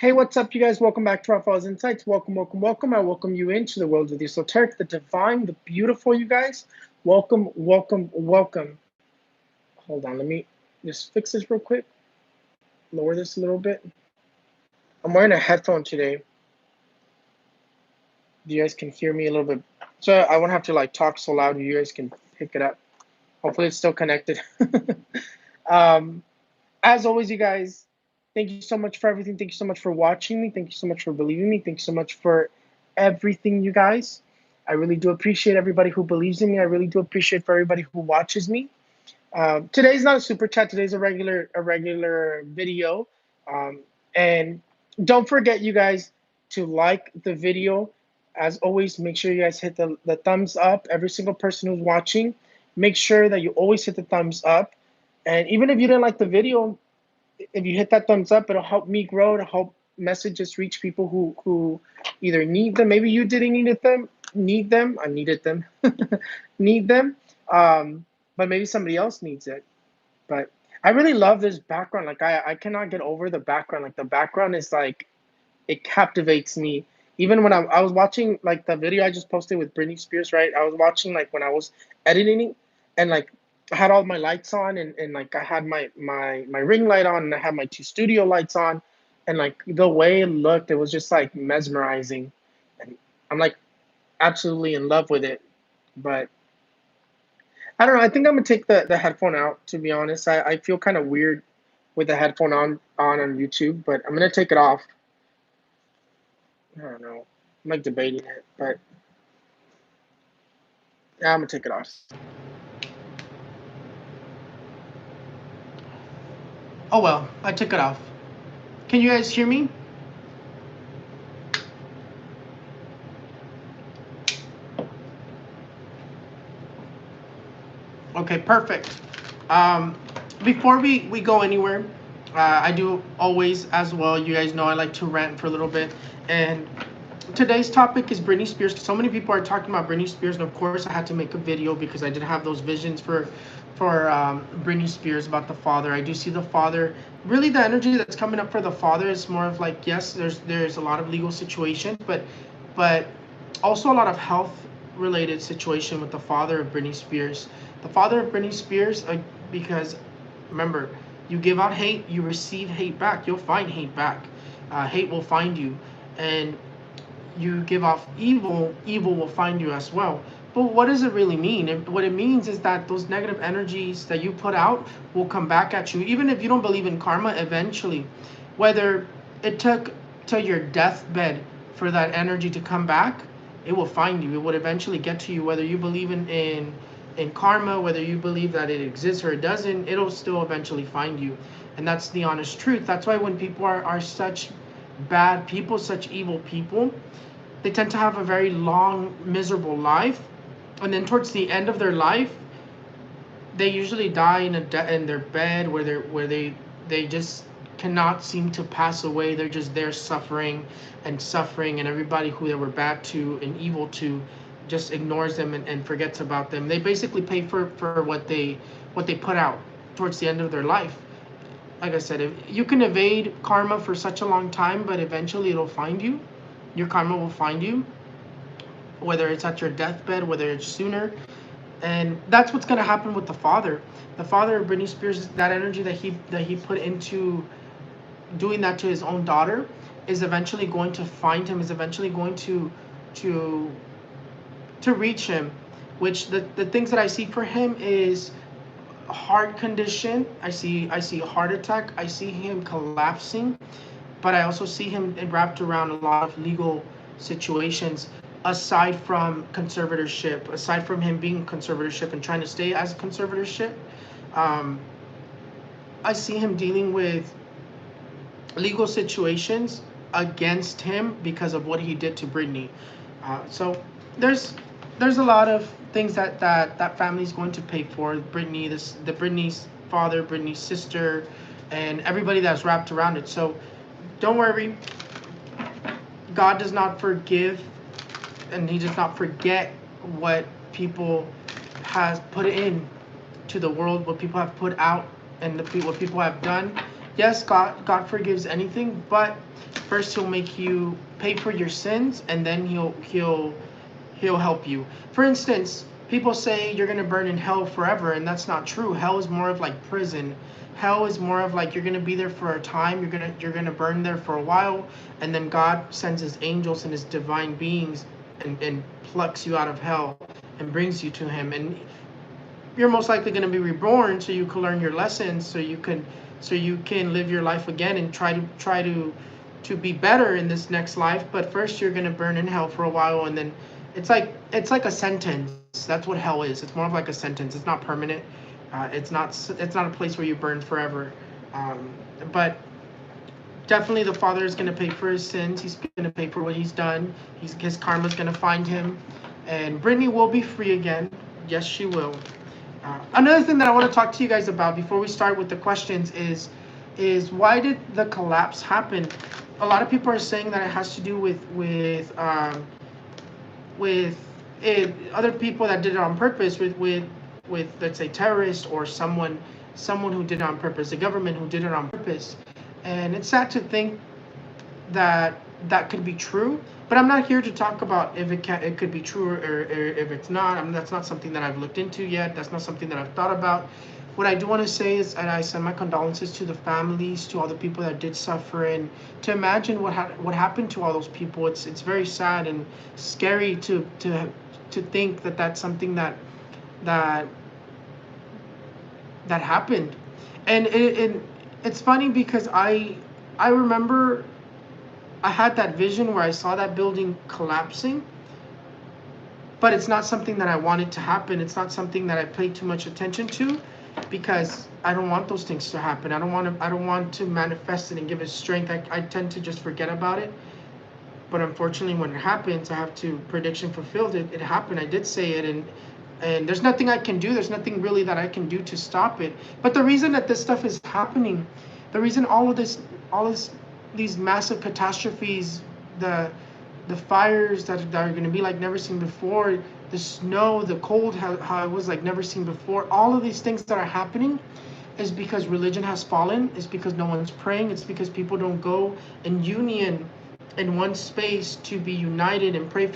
Hey, what's up, you guys? Welcome back to Raphael's Insights. Welcome, welcome, welcome. I welcome you into the world of the esoteric, the divine, the beautiful, you guys. Welcome, welcome, welcome. Hold on, let me just fix this real quick. Lower this a little bit. I'm wearing a headphone today. You guys can hear me a little bit. So I won't have to like talk so loud. You guys can pick it up. Hopefully it's still connected. As always, you guys, thank you so much for everything. Thank you so much for watching me. Thank you so much for believing me. Thank you so much for everything, you guys. I really do appreciate everybody who believes in me. I really do appreciate for everybody who watches me. Today's not a super chat. Today's a regular video. And don't forget, you guys, to like the video. As always, make sure you guys hit the thumbs up. Every single person who's watching, make sure that you always hit the thumbs up. And even if you didn't like the video, if you hit that thumbs up, it'll help me grow, to help messages reach people who either need them. Maybe you didn't need them, I needed them, need them. But maybe somebody else needs it. But I really love this background. Like I cannot get over the background. Like the background is like, it captivates me. Even when I was watching like the video I just posted with Britney Spears, right? I was watching like when I was editing, and like I had all my lights on, and like I had my ring light on, and I had my two studio lights on, and like the way it looked, it was just like mesmerizing. And I'm like absolutely in love with it. But I don't know, I think I'm gonna take the headphone out, to be honest. I feel kind of weird with the headphone on YouTube, but I'm gonna take it off. I don't know. I'm like debating it, but yeah, I'm gonna take it off. Oh well, I took it off. Can you guys hear me? Okay, perfect. Before we go anywhere, I do always, as well, you guys know I like to rant for a little bit. And today's topic is Britney Spears. So many people are talking about Britney Spears, and of course I had to make a video because I did have those visions for Britney Spears about the father. I do see the father. Really, the energy that's coming up for the father is more of like, yes, there's a lot of legal situations, but also a lot of health related situation with the father of Britney Spears. The father of Britney Spears, because remember, you give out hate, you receive hate back. You'll find hate back. Hate will find you, and you give off evil, evil will find you as well. But what does it really mean? What it means is that those negative energies that you put out will come back at you. Even if you don't believe in karma, eventually, whether it took to your deathbed for that energy to come back, it will find you. It would eventually get to you. Whether you believe in karma, whether you believe that it exists or it doesn't, it'll still eventually find you. And that's the honest truth. That's why when people are such bad people, such evil people, they tend to have a very long, miserable life. And then towards the end of their life, they usually die in their bed, where they just cannot seem to pass away. They're just there suffering, and everybody who they were bad to and evil to just ignores them and forgets about them. They basically pay for what they put out towards the end of their life. Like I said, if you can evade karma for such a long time, but eventually it'll find you. Your karma will find you, whether it's at your deathbed, whether it's sooner. And that's what's going to happen with the father. The father of Britney Spears, that energy that he put into doing that to his own daughter, is eventually going to find him, is eventually going to reach him. Which the things that I see for him is heart condition. I see a heart attack. I see him collapsing, but I also see him wrapped around a lot of legal situations, aside from conservatorship, aside from him being conservatorship and trying to stay as a conservatorship. I see him dealing with legal situations against him because of what he did to Britney. So there's a lot of things that family's going to pay for. Britney's father, Britney's sister, and everybody that's wrapped around it. So don't worry. God does not forgive, and he does not forget what people has put in to the world, what people have put out, and what people have done. Yes, God forgives anything, but first He'll make you pay for your sins, and then He'll help you. For instance, people say you're gonna burn in hell forever, and that's not true. Hell is more of like prison. Hell is more of like you're gonna be there for a time. You're gonna burn there for a while, and then God sends His angels and His divine beings and plucks you out of hell and brings you to Him. And you're most likely going to be reborn so you can learn your lessons, so you can live your life again and try to be better in this next life. But first you're going to burn in hell for a while, and then it's like a sentence. That's what hell is. It's more of like a sentence. It's not permanent. It's not a place where you burn forever. But definitely the Father is going to pay for his sins. He's going to pay for what he's done. His karma is going to find him, and Brittany will be free again. Yes, she will. Another thing that I want to talk to you guys about before we start with the questions is why did the collapse happen? A lot of people are saying that it has to do with other people that did it on purpose, with let's say terrorists or someone who did it on purpose, the government who did it on purpose. And it's sad to think that could be true, but I'm not here to talk about if it could be true or if it's not. I mean, that's not something that I've looked into yet. That's not something that I've thought about. What I do want to say is, and I send my condolences to the families, to all the people that did suffer, and to imagine what happened to all those people. It's very sad and scary to think that that's something that happened. And it's funny because I remember I had that vision where I saw that building collapsing, but it's not something that I wanted to happen. It's not something that I paid too much attention to, because I don't want those things to happen. I don't want to manifest it and give it strength. I tend to just forget about it. But unfortunately, when it happens, I have to prediction fulfilled. It happened. I did say it, and there's nothing I can do. There's nothing really that I can do to stop it. But the reason that this stuff is happening, the reason all these massive catastrophes, the fires that are going to be like never seen before, the snow, the cold, how it was like never seen before, all of these things that are happening is because religion has fallen. It's because no one's praying. It's because people don't go in union in one space to be united and pray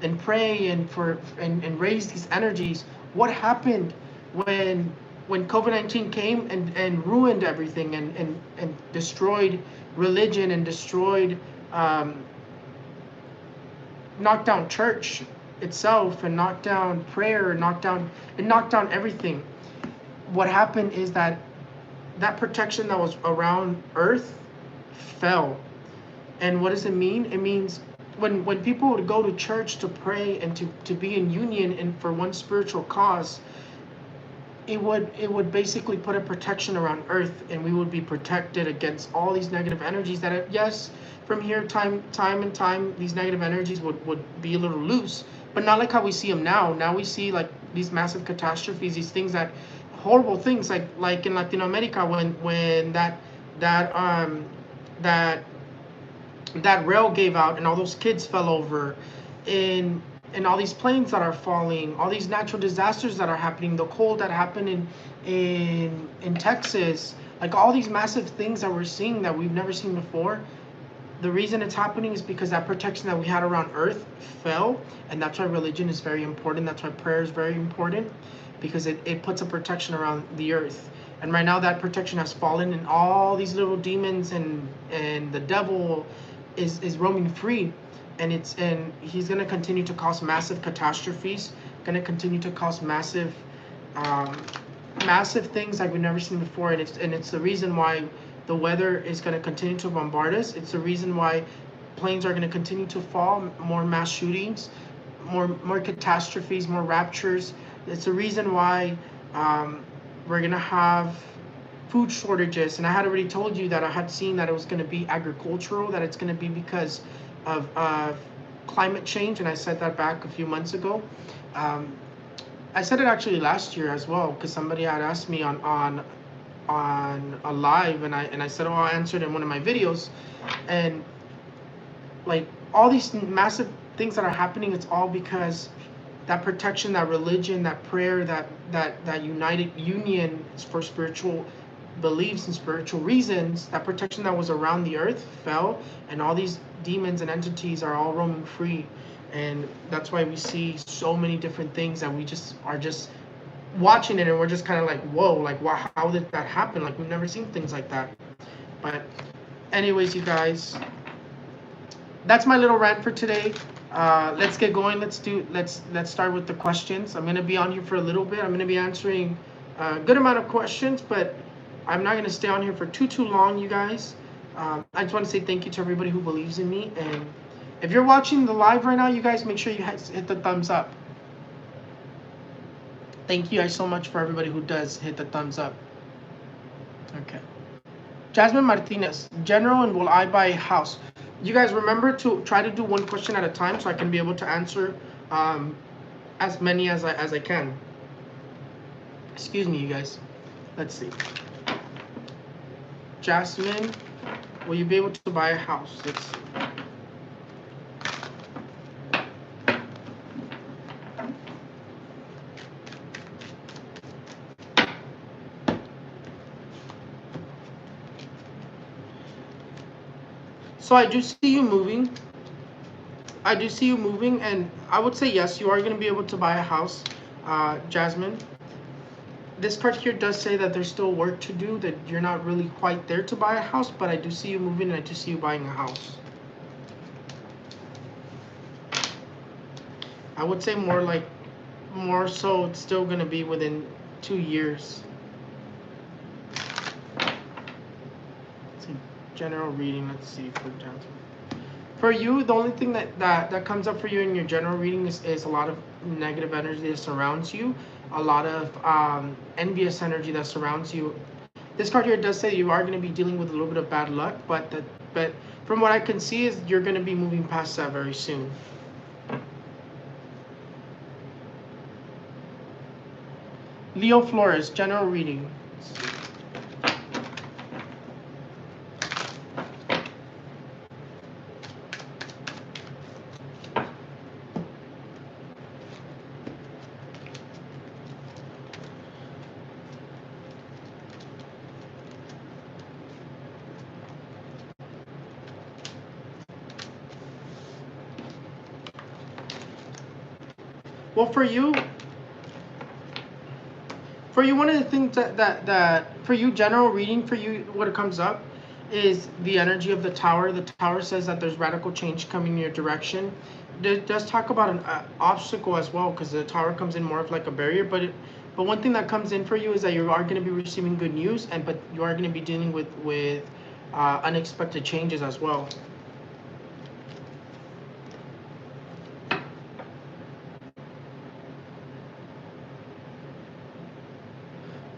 and pray and raise these energies. What happened when COVID-19 came and ruined everything and destroyed religion and destroyed, knocked down church itself and knocked down prayer, knocked down everything? What happened is that protection that was around earth fell. And what does it mean? It means when people would go to church to pray and to be in union and for one spiritual cause, it would basically put a protection around earth, and we would be protected against all these negative energies that yes, from here time and time these negative energies would be a little loose, but not like how we see them now. Now we see like these massive catastrophes, these things, that horrible things, like in Latin America when that rail gave out and all those kids fell over, and all these planes that are falling, all these natural disasters that are happening, the cold that happened in Texas, like all these massive things that we're seeing that we've never seen before. The reason it's happening is because that protection that we had around earth fell, and that's why religion is very important. That's why prayer is very important, because it puts a protection around the earth. And right now that protection has fallen, and all these little demons and the devil is roaming free. And he's going to continue to cause massive catastrophes, going to continue to cause massive things like we've never seen before. And it's the reason why the weather is going to continue to bombard us. It's the reason why planes are going to continue to fall, more mass shootings, more catastrophes, more raptures. It's the reason why we're going to have food shortages. And I had already told you that I had seen that it was going to be agricultural, that it's going to be because of climate change, and I said that back a few months ago. I said it actually last year as well, because somebody had asked me on a live, and I said, oh, I answered in one of my videos. And like all these massive things that are happening, it's all because that protection, that religion, that prayer, that united union for spiritual beliefs and spiritual reasons, that protection that was around the earth fell, and all these demons and entities are all roaming free. And that's why we see so many different things that we just are just watching it, and we're just kind of like, whoa, like, wow, how did that happen? Like, we've never seen things like that. But anyways, you guys, that's my little rant for today. Let's get going. Let's start with the questions. I'm gonna be on here for a little bit. I'm gonna be answering a good amount of questions, but I'm not gonna stay on here for too long, you guys. I just want to say thank you to everybody who believes in me, and if you're watching the live right now, you guys, make sure you hit the thumbs up. Thank you guys so much for everybody who does hit the thumbs up. Okay. Jasmine Martinez, General, and will I buy a house? You guys remember to try to do one question at a time so I can be able to answer as many as I can. Excuse me, you guys. Let's see. Jasmine, will you be able to buy a house? Let's see. So I do see you moving. I do see you moving, and I would say yes, you are going to be able to buy a house, Jasmine. This card here does say that there's still work to do, that you're not really quite there to buy a house, but I do see you moving, and I do see you buying a house. I would say more so it's still going to be within 2 years. General reading, let's see for Jasmine. For you, the only thing that comes up for you in your general reading is a lot of negative energy that surrounds you, a lot of envious energy that surrounds you. This card here does say you are going to be dealing with a little bit of bad luck, but from what I can see is you're going to be moving past that very soon. Leo Flores, general reading. Well, for you, one of the things that for you, general reading for you, what it comes up is the energy of the tower. The tower says that there's radical change coming in your direction. It does talk about an obstacle as well, because the tower comes in more of like a barrier. But one thing that comes in for you is that you are going to be receiving good news, but you are going to be dealing with unexpected changes as well.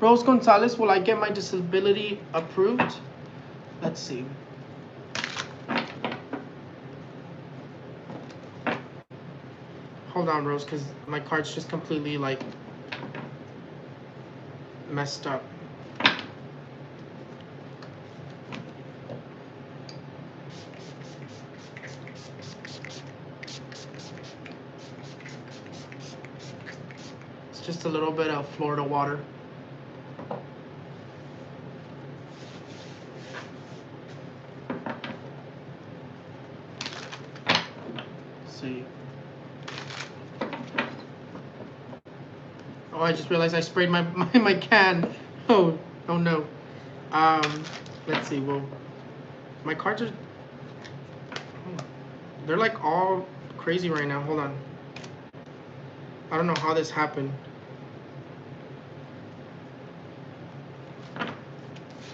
Rose Gonzalez, will I get my disability approved? Let's see. Hold on, Rose, because my card's just completely like messed up. It's just a little bit of Florida water. See. Oh, I just realized I sprayed my can. Oh no. Let's see. Well, my cards are, they're like all crazy right now. Hold on. I don't know how this happened.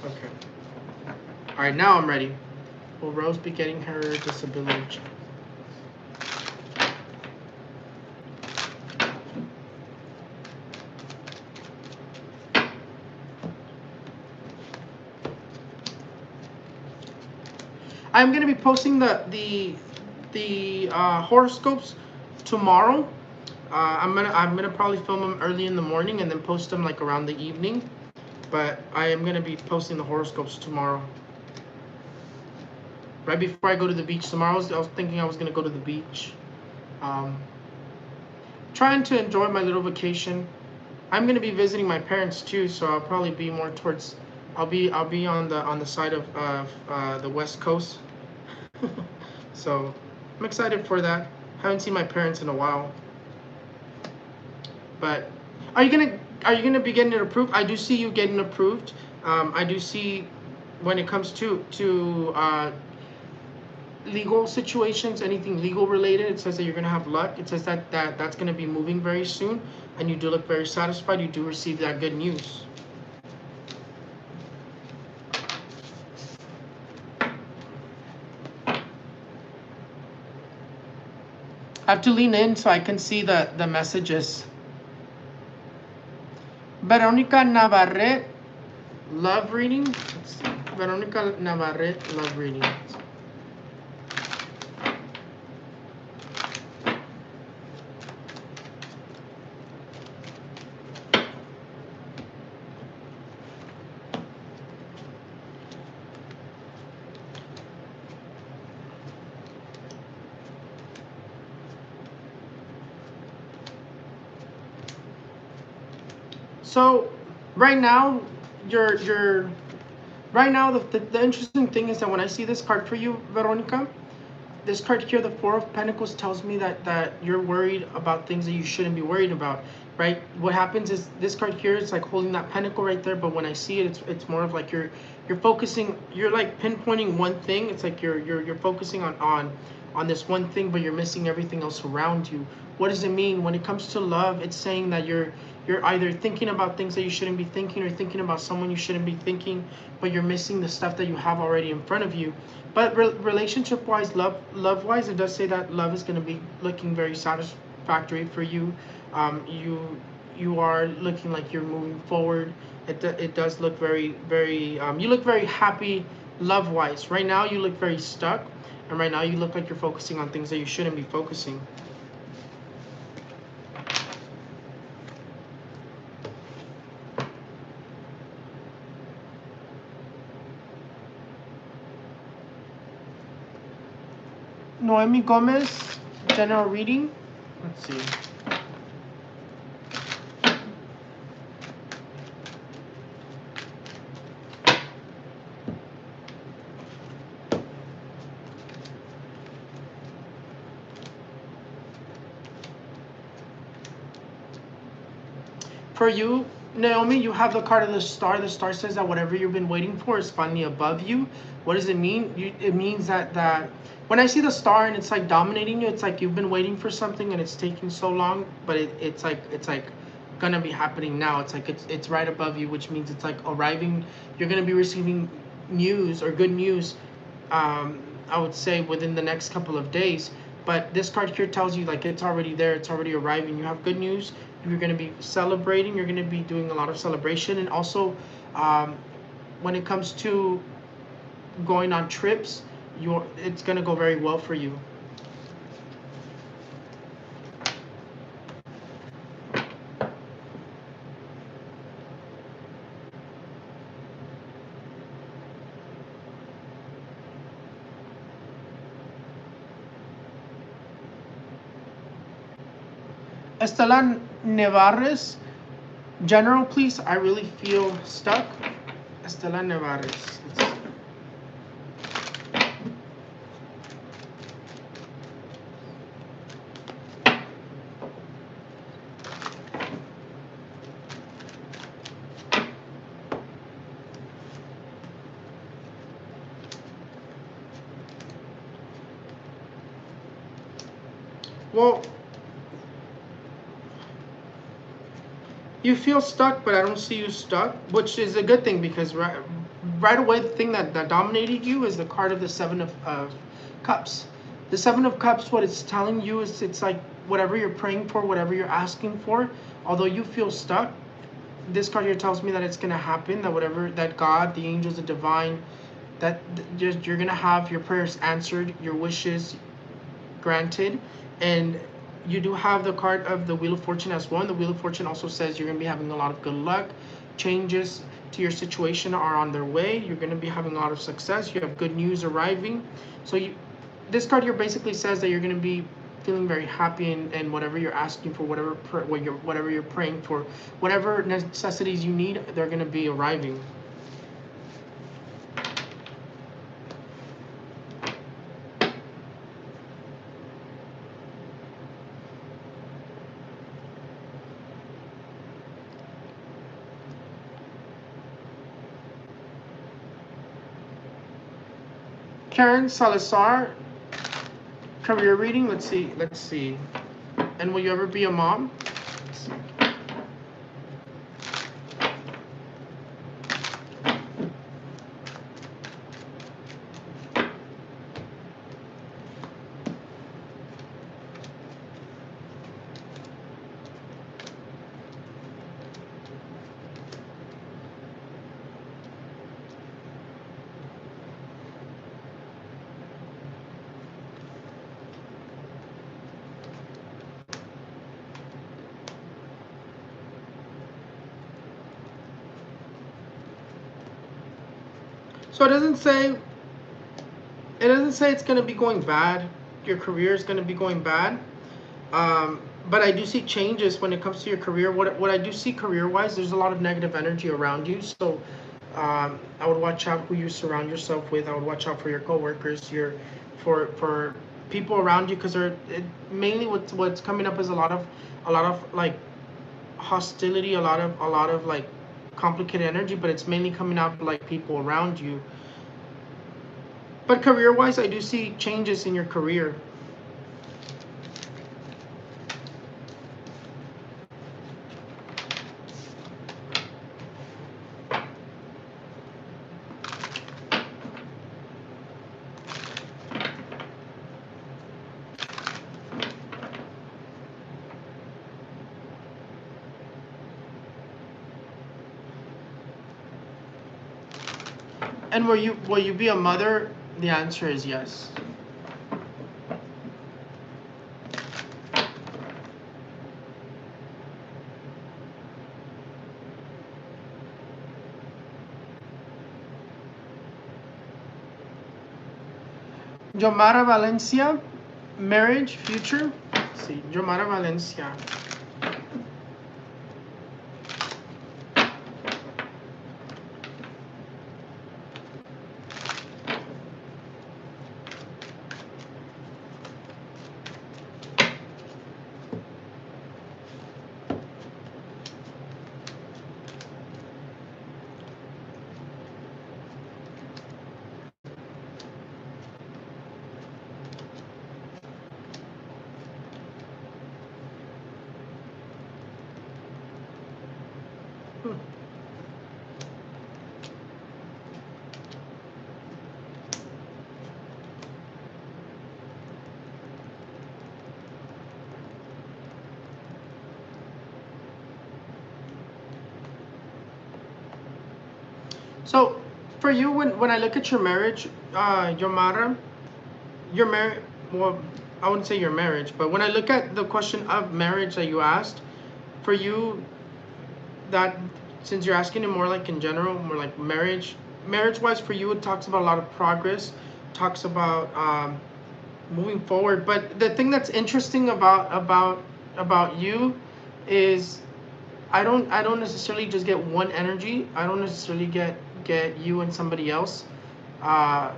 Okay. All right, now I'm ready. Will Rose be getting her disability check? I'm gonna be posting the horoscopes tomorrow. I'm gonna probably film them early in the morning and then post them like around the evening. But I am gonna be posting the horoscopes tomorrow. Right before I go to the beach tomorrow, I was thinking I was gonna go to the beach. Trying to enjoy my little vacation. I'm gonna be visiting my parents too, so I'll probably be more towards I'll be on the side of the West Coast. So I'm excited for that. Haven't seen my parents in a while. But are you gonna be getting it approved? I do see you getting approved. I do see when it comes to legal situations, anything legal related, it says that you're gonna have luck. It says that's gonna be moving very soon, and you do look very satisfied. You do receive that good news. I have to lean in so I can see the messages. Veronica Navarrete, love reading. Let's see. Veronica Navarrete, love reading. So right now, you're right now the interesting thing is that when I see this card for you, Veronica, this card here, the Four of Pentacles, tells me that you're worried about things that you shouldn't be worried about, right? What happens is this card here is like holding that pentacle right there, but when I see it, it's more of like you're focusing, you're like pinpointing one thing. It's like you're focusing on this one thing, but you're missing everything else around you. What does it mean when it comes to love? It's saying that you're either thinking about things that you shouldn't be thinking, or thinking about someone you shouldn't be thinking, but you're missing the stuff that you have already in front of you. But relationship wise, love wise, it does say that love is going to be looking very satisfactory for you. You are looking like you're moving forward. It does look very you look very happy love wise. Right now you look very stuck, and right now you look like you're focusing on things that you shouldn't be focusing. Noemi Gomez, general reading. Let's see. For you, Naomi, you have the card of the star. The star says that whatever you've been waiting for is finally above you. What does it mean? It means that when I see the star and it's like dominating you, it's like you've been waiting for something and it's taking so long, but it's like gonna be happening now. It's like it's right above you, which means it's like arriving. You're gonna be receiving news or good news. I would say within the next couple of days. But this card here tells you like it's already there. It's already arriving. You have good news. You're going to be celebrating. You're going to be doing a lot of celebration. And also, when it comes to going on trips, it's going to go very well for you. Estela Nevarez, general, please. I really feel stuck. Estela Nevarez. Well, you feel stuck, but I don't see you stuck, which is a good thing, because right away the thing that dominated you is the card of the Seven of Cups. The Seven of Cups, what it's telling you is it's like whatever you're praying for, whatever you're asking for, although you feel stuck, this card here tells me that it's going to happen, that whatever, that God, the angels, the divine, that you're going to have your prayers answered, your wishes granted. And you do have the card of the Wheel of Fortune as well. And the Wheel of Fortune also says you're going to be having a lot of good luck. Changes to your situation are on their way. You're going to be having a lot of success. You have good news arriving. So this card here basically says that you're going to be feeling very happy, and whatever you're asking for, whatever you're praying for, whatever necessities you need, they're going to be arriving. Karen Salazar, career reading. Let's see. And will you ever be a mom? Let's see. So it doesn't say it's going to be going bad. Your career is going to be going bad. But I do see changes when it comes to your career. What I do see career-wise, there's a lot of negative energy around you. So I would watch out who you surround yourself with. I would watch out for your coworkers, for people around you, because mainly what's coming up is a lot of like hostility, a lot of like complicated energy, but it's mainly coming out like people around you. But career-wise, I do see changes in your career. And will you be a mother? The answer is yes. Yomara Valencia, marriage, future. Let's see, Yomara Valencia. So, for you, when I look at your marriage, Yomara, your marriage, well, I wouldn't say your marriage, but when I look at the question of marriage that you asked, for you, that since you're asking it more like in general, more like marriage-wise, for you, it talks about a lot of progress, talks about moving forward. But the thing that's interesting about you is I don't necessarily just get one energy. I don't necessarily get you and somebody else. I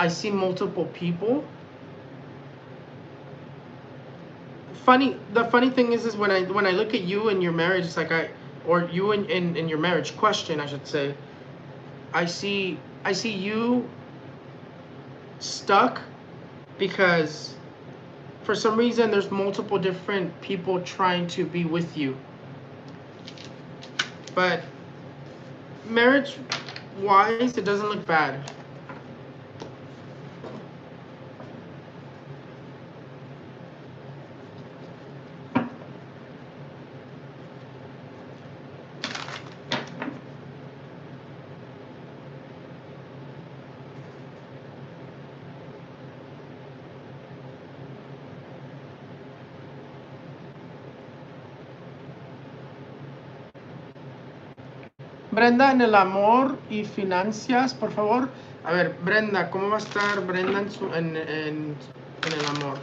see multiple people. The funny thing is when I look at you and your marriage, it's like or you in your marriage question, I should say. I see you stuck because for some reason there's multiple different people trying to be with you. But marriage wise, it doesn't look bad. Brenda, en el amor y finanzas, por favor. A ver, Brenda, ¿cómo va a estar Brenda en el amor?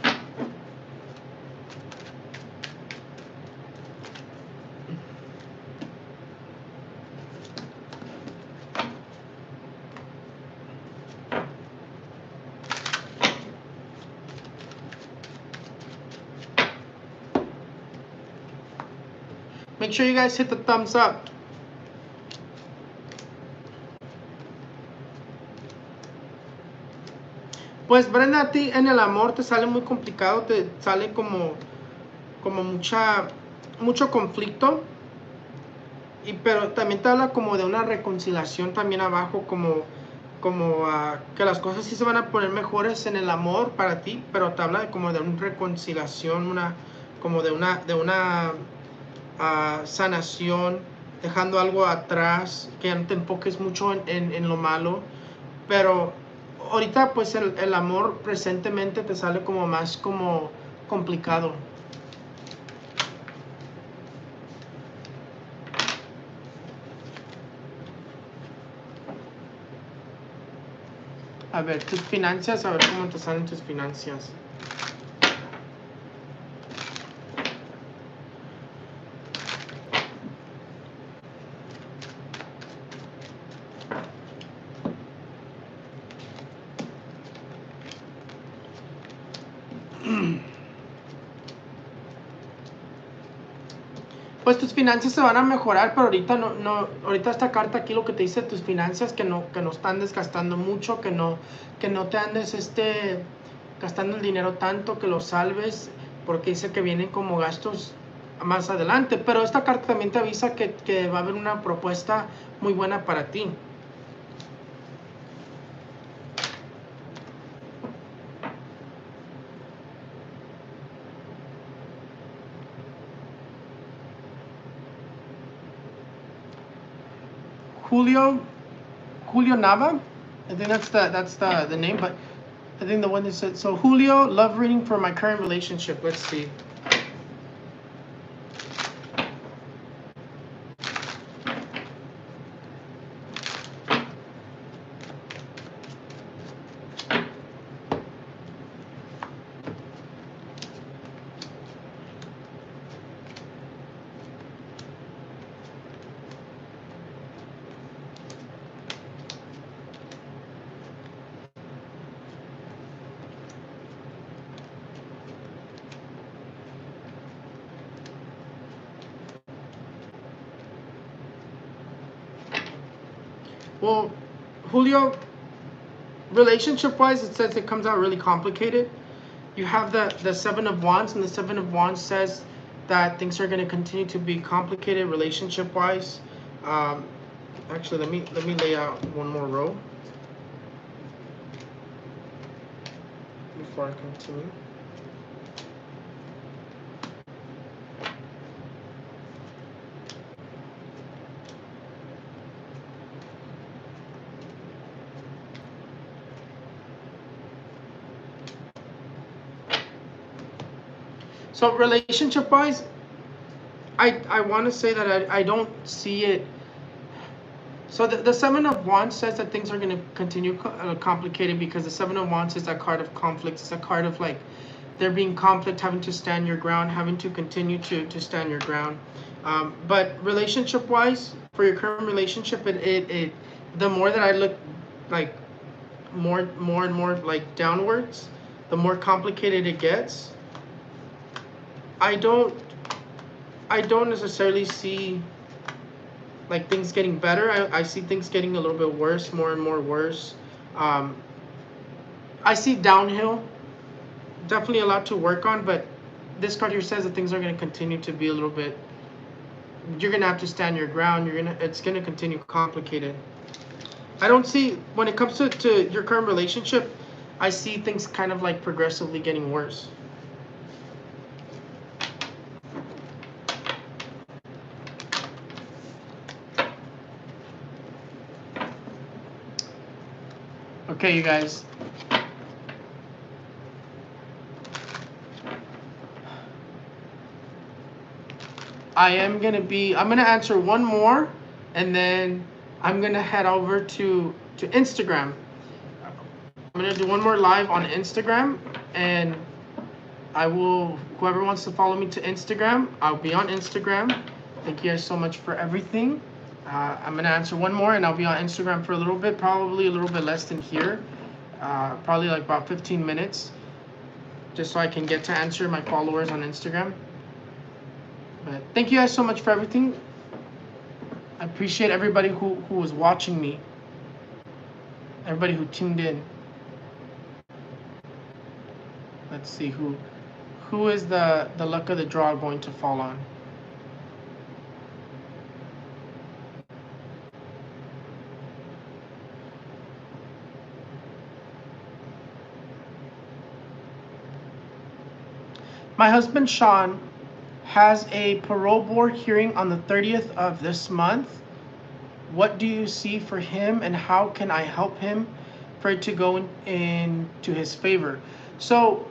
Make sure you guys hit the thumbs up. Pues Brenda, a ti en el amor te sale muy complicado, te sale como mucho conflicto, pero también te habla como de una reconciliación también abajo, que las cosas sí se van a poner mejores en el amor para ti, pero te habla como de una reconciliación, como de una sanación, dejando algo atrás, que no te enfoques mucho en lo malo, pero ahorita pues el amor presentemente te sale como más como complicado. A ver, tus finanzas, a ver cómo te salen tus finanzas. Pues tus finanzas se van a mejorar, pero ahorita ahorita esta carta aquí lo que te dice tus finanzas que no están desgastando mucho, que no te andes gastando el dinero tanto, que lo salves, porque dice que vienen como gastos más adelante, pero esta carta también te avisa que va a haber una propuesta muy buena para ti. Julio Nava, I think that's the name, but I think the one that said, so Julio, love reading for my current relationship. Let's see. Well, Julio, relationship-wise, it says it comes out really complicated. You have the Seven of Wands, and the Seven of Wands says that things are going to continue to be complicated relationship-wise. Actually, let me lay out one more row before I continue. So relationship-wise, I want to say that I don't see it. So the Seven of Wands says that things are going to continue complicated, because the Seven of Wands is that card of conflict. It's a card of like there being conflict, having to stand your ground, having to continue to stand your ground. But relationship-wise, for your current relationship, it the more that I look like more and more like downwards, the more complicated it gets. I don't necessarily see like things getting better. I see things getting a little bit worse, more and more worse. I see downhill. Definitely a lot to work on, but this card here says that things are going to continue to be a little bit. You're going to have to stand your ground. It's going to continue complicated. I don't see, when it comes to your current relationship, I see things kind of like progressively getting worse. Okay, you guys. I'm gonna answer one more, and then I'm gonna head over to Instagram. I'm gonna do one more live on Instagram, and I will, whoever wants to follow me to Instagram, I'll be on Instagram. Thank you guys so much for everything. I'm gonna answer one more, and I'll be on Instagram for a little bit, probably a little bit less than here, probably like about 15 minutes, just so I can get to answer my followers on Instagram. But thank you guys so much for everything. I appreciate everybody who was watching me, everybody who tuned in. Let's see who is the luck of the draw going to fall on. My husband Sean has a parole board hearing on the 30th of this month. What do you see for him, and how can I help him for it to go into his favor? So,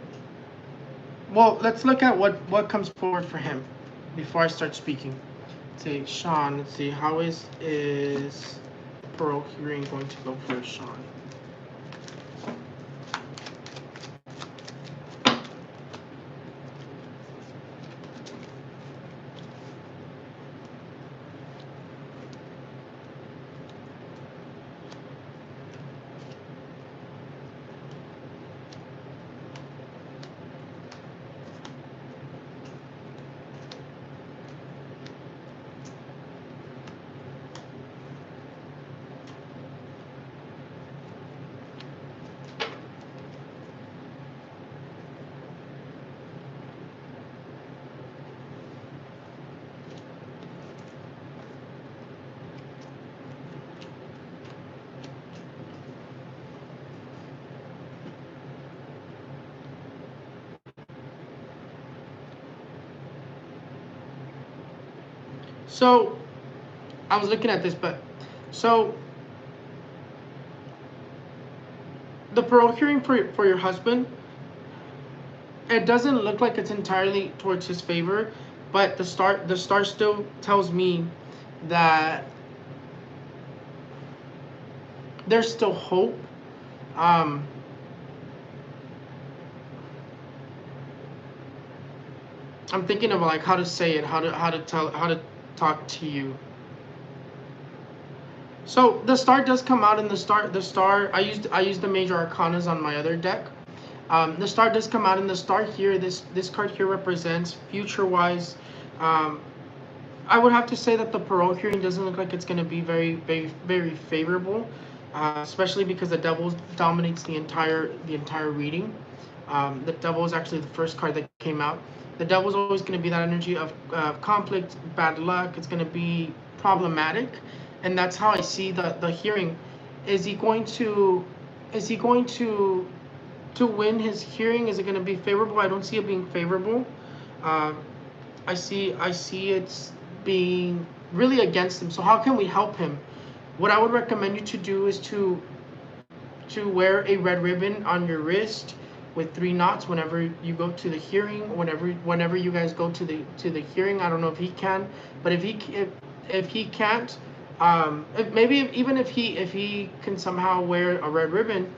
well, let's look at what comes forward for him before I start speaking. Let's say Sean. Let's see, how is parole hearing going to go for Sean? So, I was looking at this, but so the parole hearing for your husband, it doesn't look like it's entirely towards his favor, but the star still tells me that there's still hope. I'm thinking of like how to say it, how to talk to you. So the star does come out, and the star I used the major arcanas on my other deck. The star does come out, and the star here, this card here represents future wise. I would have to say that the parole hearing doesn't look like it's going to be very favorable, especially because the devil dominates the entire reading. The devil is actually the first card that came out. The devil is always going to be that energy of conflict, bad luck. It's going to be problematic, and that's how I see the hearing. Is he going to win his hearing? Is it going to be favorable? I don't see it being favorable. I see it's being really against him. So how can we help him? What I would recommend you to do is to wear a red ribbon on your wrist with 3 knots whenever you go to the hearing. Whenever you guys go to the hearing, I don't know if he can, but if he can't, maybe even if he can somehow wear a red ribbon,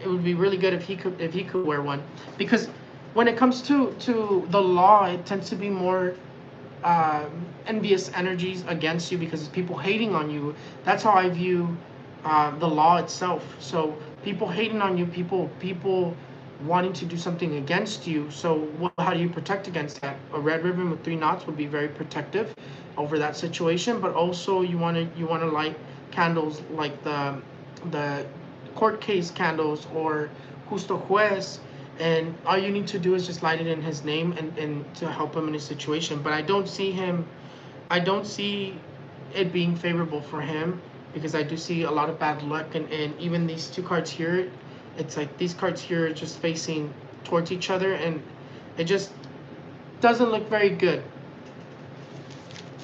it would be really good if he could wear one, because when it comes to the law, it tends to be more envious energies against you, because it's people hating on you. That's how I view the law itself. So people hating on you, people wanting to do something against you. So how do you protect against that? A red ribbon with 3 knots would be very protective over that situation. But also you want to light candles like the court case candles or justo juez, and all you need to do is just light it in his name and to help him in his situation. But I don't see it being favorable for him, because I do see a lot of bad luck, and even these 2 cards here, it's like these cards here are just facing towards each other, and it just doesn't look very good.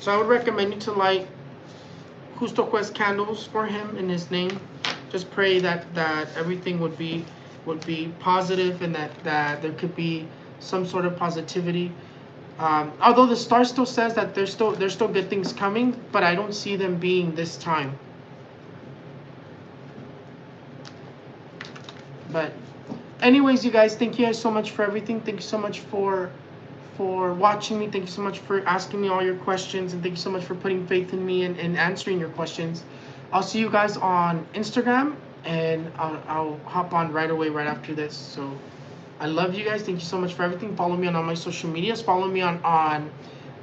So I would recommend you to light justo juez candles for him in his name. Just pray that everything would be positive, and that there could be some sort of positivity. Although the star still says that there's still good things coming, but I don't see them being this time. But anyways, you guys, thank you guys so much for everything. Thank you so much for watching me. Thank you so much for asking me all your questions, and thank you so much for putting faith in me and answering your questions. I'll see you guys on Instagram, and I'll hop on right away right after this. So I love you guys. Thank you so much for everything. Follow me on all my social medias. Follow me on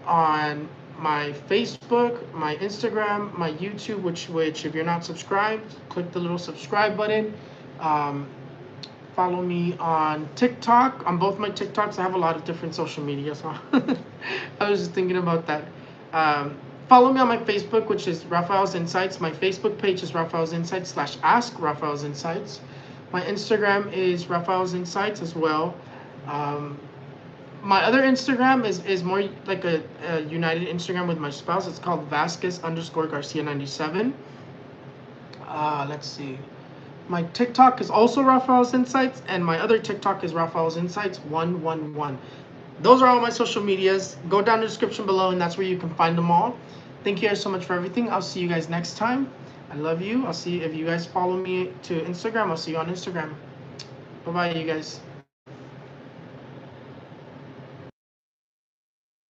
my Facebook, my Instagram, my YouTube, which if you're not subscribed, click the little subscribe button. Follow me on TikTok. On both my TikToks, I have a lot of different social media. So I was just thinking about that. Follow me on my Facebook, which is Raphael's Insights. My Facebook page is Raphael's Insights / Ask Raphael's Insights. My Instagram is Raphael's Insights as well. My other Instagram is more like a united Instagram with my spouse. It's called Vasquez_Garcia97. Let's see. My TikTok is also Raphael's Insights, and my other TikTok is Raphael's Insights 111. Those are all my social medias. Go down in the description below, and that's where you can find them all. Thank you guys so much for everything. I'll see you guys next time. I love you. I'll see if you guys follow me to Instagram. I'll see you on Instagram. Bye-bye, you guys.